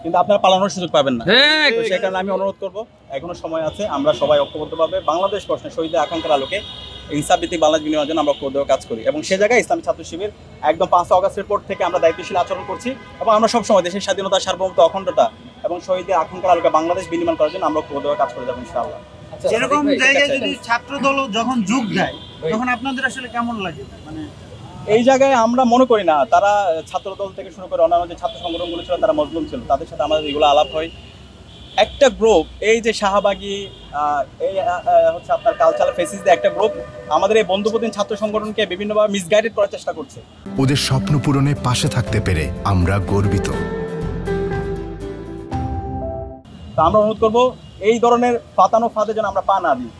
কিন্তু আপনারা পালানোর সুযোগ পাবেন না। সেই কারণে আমি অনুরোধ করব, এখনো সময় আছে, আমরা সবাই ঐক্যবদ্ধভাবে বাংলাদেশ প্রশ্নে শহীদের আকাঙ্ক্ষার আলোকে ইনসাফ ভিত্তিক বাংলাদেশ বিনিময়ের জন্য আমরা ঐক্যবদ্ধ কাজ করি। এবং সে জায়গায় ইসলামী ছাত্র শিবির একদম 5 আগস্টের পর থেকে আমরা দায়িত্বশীল আচরণ করছি এবং আমরা সবসময় দেশের স্বাধীনতা, সার্বভৌমত্ব, অখণ্ডতা এবং শহীদের আকাঙ্ক্ষার আলোকে বাংলাদেশ বিনিময় করার জন্য আমরা ঐক্যবদ্ধ কাজ করে যাবো ইনশাআল্লাহ। যেরকম জায়গায় যদি ছাত্রদল যখন যোগ দেয় তখন আপনাদের আসলে কেমন লাগে? মানে এই জায়গায় আমরা মনে করি না তারা ছাত্রদল থেকে শুরু করে অন্যান্য যে ছাত্র সংগঠনগুলো ছিল তারা মজলুম ছিল, তাদের সাথে আমাদের এগুলো আলাপ হয়। একটা গ্রুপ এই যে শাহবাগী এই হচ্ছে আপনার কালচারাল ফেসিসদের একটা গ্রুপ আমাদের এই বন্ধুপ্রতিম ছাত্র সংগঠনকে বিভিন্নভাবে মিসগাইডেড করার চেষ্টা করছে। ওদের স্বপ্ন পূরণে পাশে থাকতে পেরে আমরা গর্বিত। তা আমরা অনুরোধ করবো এই ধরনের ফাতানো ফাঁদে যেন আমরা পা না দিই,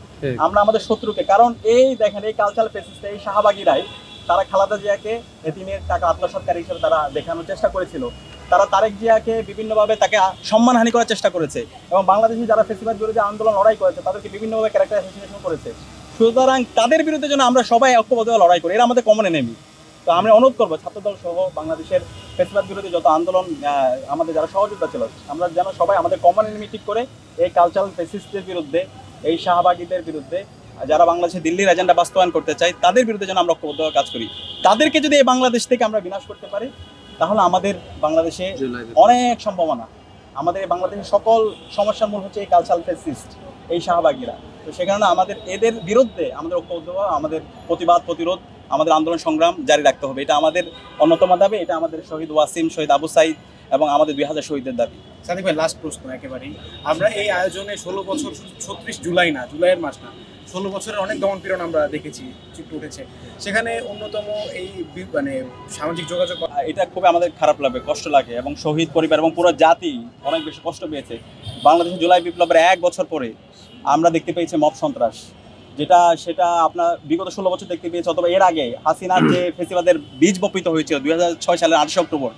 আমরা আমাদের শত্রুকে। কারণ এই দেখেন এই কালচারাল ফেসিস্ট এই শাহবাগীরাই তারা খালেদা জিয়াকে এতিমের টাকা আত্মসাৎকারী হিসেবে তারা দেখানোর চেষ্টা করেছিল, তারা তারেক জিয়াকে বিভিন্নভাবে তাকে সম্মানহানি করার চেষ্টা করেছে এবং বাংলাদেশি যারা ফেসিবাদ বিরোধী আন্দোলন লড়াই করেছে তাদেরকে বিভিন্নভাবে ক্যারেক্টার অ্যাসোসিয়েশন করেছে। সুতরাং তাদের বিরুদ্ধে যেন আমরা সবাই ঐক্যবদ্ধভাবে লড়াই করি, এরা আমাদের কমন এনিমি। তো আমরা অনুরোধ করবো ছাত্রদল সহ বাংলাদেশের ফেসিবাদ বিরোধী যত আন্দোলন আমাদের যারা সহযোদ্ধা ছিল আমরা যেন সবাই আমাদের কমন এনিমি ঠিক করে এই কালচারাল ফেসিস্টদের বিরুদ্ধে, এই শাহবাগীদের বিরুদ্ধে, যারা বাংলাদেশে দিল্লির এজেন্ডা বাস্তবায়ন করতে চায় তাদের বিরুদ্ধে যেন আমরা ঐক্যবদ্ধভাবে কাজ করি। তাদেরকে যদি এই বাংলাদেশ থেকে আমরা বিনাশ করতে পারি তাহলে আমাদের বাংলাদেশে অনেক সম্ভাবনা। আমাদের বাংলাদেশের সকল সমস্যার মূল হচ্ছে এই কালচারাল ফেসিস্ট, এই শাহবাগীরা। তো সে কারণে আমাদের এদের বিরুদ্ধে আমাদের ঐক্যবদ্ধভাবে আমাদের প্রতিবাদ, প্রতিরোধ, আমাদের আন্দোলন সংগ্রাম জারি রাখতে হবে। এটা আমাদের অন্যতম দাবি, এটা আমাদের শহীদ ওয়াসিম, শহীদ আবু সাইদ এবং আমাদের 2000 শহীদের দাবি। সাদিক ভাই, লাস্ট প্রশ্ন একেবারেই, আমরা এই আয়োজনে 16 বছর, 36 জুলাই না, জুলাইয়ের মাস না, 16 বছরের অনেক দমনপীড়ন আমরা দেখেছি, চিত্র উঠেছে। সেখানে অন্যতম এই মানে সামাজিক যোগাযোগ, এটা খুবই আমাদের খারাপ লাগে, কষ্ট লাগে এবং শহীদ পরিবার এবং পুরো জাতি অনেক বেশি কষ্ট পেয়েছে। বাংলাদেশের জুলাই বিপ্লবের 1 বছর পরে আমরা দেখতে পেয়েছি মব সন্ত্রাস, সেটা আপনার বিগত 16 বছর দেখতে পেয়েছে, অথবা এর আগে হাসিনার যে ফেসিবাদের বীজ বপিত হয়েছিল 2006 সালের 28 অক্টোবর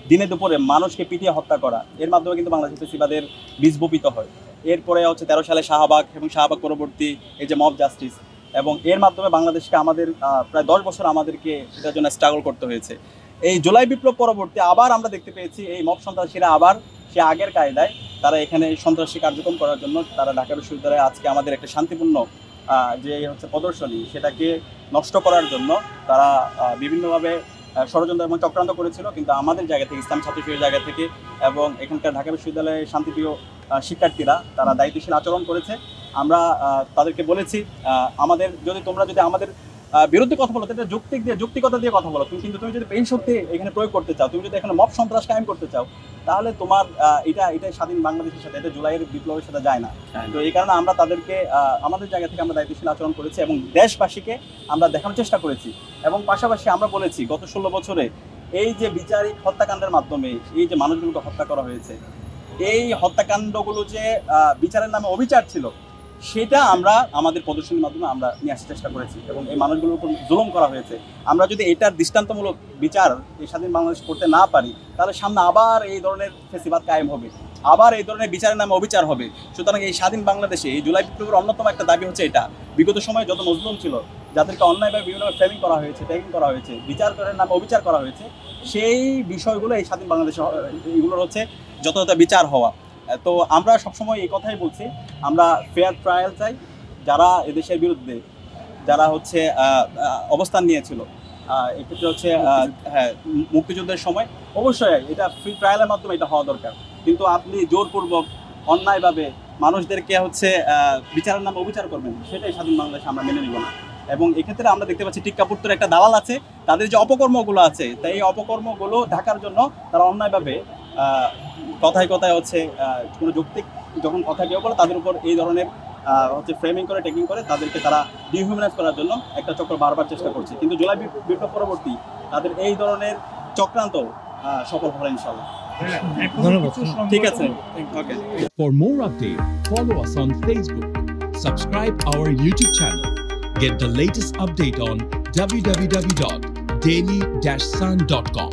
দিনে দুপুরে মানুষকে পিটিয়ে হত্যা করা, এর মাধ্যমে কিন্তু বাংলাদেশের ফেসিবাদের বীজ বপিত হয়। এরপরে হচ্ছে 13 সালে শাহবাগ এবং শাহবাগ পরবর্তী এই যে মব জাস্টিস, এবং এর মাধ্যমে বাংলাদেশকে আমাদের প্রায় 10 বছর আমাদেরকে এটার জন্য স্ট্রাগল করতে হয়েছে। এই জুলাই বিপ্লব পরবর্তী আবার আমরা দেখতে পেয়েছি এই মব সন্ত্রাসীরা আবার সে আগের কায়দায় তারা এখানে সন্ত্রাসী কার্যক্রম করার জন্য তারা ঢাকা বিশ্ববিদ্যালয়ে আজকে আমাদের একটা শান্তিপূর্ণ যে হচ্ছে প্রদর্শনী সেটাকে নষ্ট করার জন্য তারা বিভিন্নভাবে ষড়যন্ত্র এবং চক্রান্ত করেছিল। কিন্তু আমাদের জায়গা থেকে, ইসলাম ছাত্র শিবিরের জায়গা থেকে এবং এখানকার ঢাকা বিশ্ববিদ্যালয়ের শান্তিপ্রিয় শিক্ষার্থীরা তারা দায়িত্বশীল আচরণ করেছে। আমরা তাদেরকে বলেছি তোমরা যদি আমাদের বিরুদ্ধে কথা বলো, এটা যুক্তিকতা দিয়ে কথা বলো, কিন্তু তুমি যদি এই শক্তি এখানে প্রয়োগ করতে চাও, তুমি যদি এখানে মব সন্ত্রাস কায়েম করতে চাও, তাহলে তোমার এটা স্বাধীন বাংলাদেশের সাথে, এটা জুলাইয়ের বিপ্লবের সাথে যায় না। তো এই কারণে আমরা তাদেরকে আমাদের জায়গা থেকে আমরা দায়িত্বশীল আচরণ করেছি এবং দেশবাসীকে আমরা দেখানোর চেষ্টা করেছি। এবং পাশাপাশি আমরা বলেছি গত 16 বছরে এই যে বিচারিক হত্যাকাণ্ডের মাধ্যমে এই যে মানুষগুলোকে হত্যা করা হয়েছে, এই হত্যাকাণ্ডগুলো যে বিচারের নামে অবিচার ছিল, সেটা আমরা আমাদের প্রদর্শনীর মাধ্যমে আমরা নিয়ে আসার চেষ্টা করেছি এবং এই মানুষগুলোর উপর জুলুম করা হয়েছে। আমরা যদি এটার দৃষ্টান্তমূলক বিচার এই স্বাধীন বাংলাদেশ করতে না পারি, তাহলে সামনে আবার এই ধরনের ফেসিবাদ কায়েম হবে, আবার এই ধরনের বিচারের নামে অবিচার হবে। সুতরাং এই স্বাধীন বাংলাদেশে এই জুলাই বিপ্লবের অন্যতম একটা দাবি হচ্ছে এটা, বিগত সময়ে যত মজলুম ছিল, যাদেরকে অন্যায়ভাবে বিভিন্নভাবে ফ্রেমিং করা হয়েছে, ট্যাগিং করা হয়েছে, বিচারের নামে অবিচার করা হয়েছে, সেই বিষয়গুলো এই স্বাধীন বাংলাদেশে এগুলোর হচ্ছে যথাযথ বিচার হওয়া। তো আমরা সবসময় এই কথাই বলছি, আমরা ফেয়ার ট্রায়াল চাই। যারা এদেশের বিরুদ্ধে যারা হচ্ছে অবস্থান নিয়েছিল, এক্ষেত্রে হচ্ছে হ্যাঁ মুক্তিযুদ্ধের সময় অবশ্যই এটা ফ্রি ট্রায়ালের মাধ্যমে এটা হওয়া দরকার। কিন্তু আপনি জোরপূর্বক অন্যায়ভাবে মানুষদেরকে হচ্ছে বিচারের নামে অবিচার করবেন, সেটাই স্বাধীন বাংলাদেশে আমরা মেনে নিব না। এবং এক্ষেত্রে আমরা দেখতে পাচ্ছি টিক্কাপুত্তর একটা দালাল আছে, তাদের যে অপকর্মগুলো আছে, তাই এই অপকর্মগুলো ঢাকার জন্য তারা অন্যায়ভাবে কথায় কথায় হচ্ছে কোনো যৌক্তিক যখন কথা কেউ বলে তাদের উপর এই ধরনের হচ্ছে ফ্রেমিং করে, টেকিং করে, তাদেরকে তারা ডিহিউম্যানাইজ করার জন্য একটা চক্র বারবার চেষ্টা করছে। কিন্তু জুলাই বিপ্লব পরবর্তী তাদের এই ধরনের চক্রান্ত সফল হবে ইনশাআল্লাহ। ঠিক আছে, ওকে। For more updates, follow us on Facebook, subscribe our YouTube channel, get the latest update on www.daily-sun.com.